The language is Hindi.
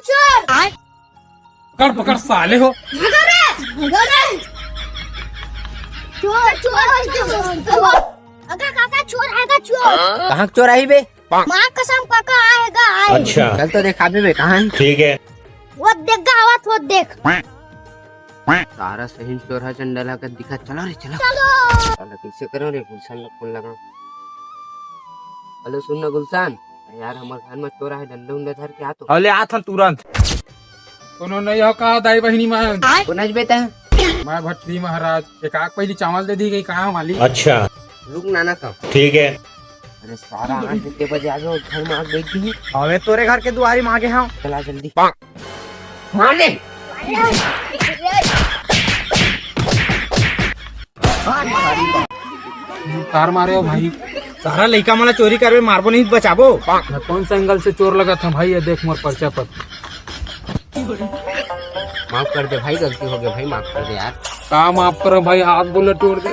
चोर पकड़ पकड़ साले हो। भागो रे चोर चोर अगर काका चोर आएगा चोर कहाँ चोर आई बे? माँ कसम काका आएगा आएगा। अच्छा चल तो देखा बे कहाँ है? ठीक है। वो देख गावत वो देख सारा सही चोर है चंडला का दिखा। चलो रे चलो चलो कैसे करो रे? गुलशान लोग फोन लगा। हेलो सुन ना गुलशान, अरे यार हमारे घर में चोर है, डंडा उंडा धर के आ तो। अले आ था तुरंत। कोनो नहीं हो का दाई बहिनी में कोनाज बेटा मैं भट्टी महाराज एक आग पहली चावल दे दी गई कहाँ मालिक। अच्छा रुक नाना का। ठीक है। अरे सारा 8 बजे आ जाओ, घर में आग बैठी है। अबे तोरे घर के दुआरी मांगे हाँ। चला जल्दी हाँ ले। तार मारे हो भाई। सारा लड़का मला चोरी करवे मारबो नहीं बचाबो। मैं कौन सा एंगल से चोर लगा था भाई? ये देख मोर पर्चा पर। माफ कर दे भाई, गलती हो गई भाई, माफ कर दे यार। का माफ करो भाई, हाथ बोले तोड़ दे।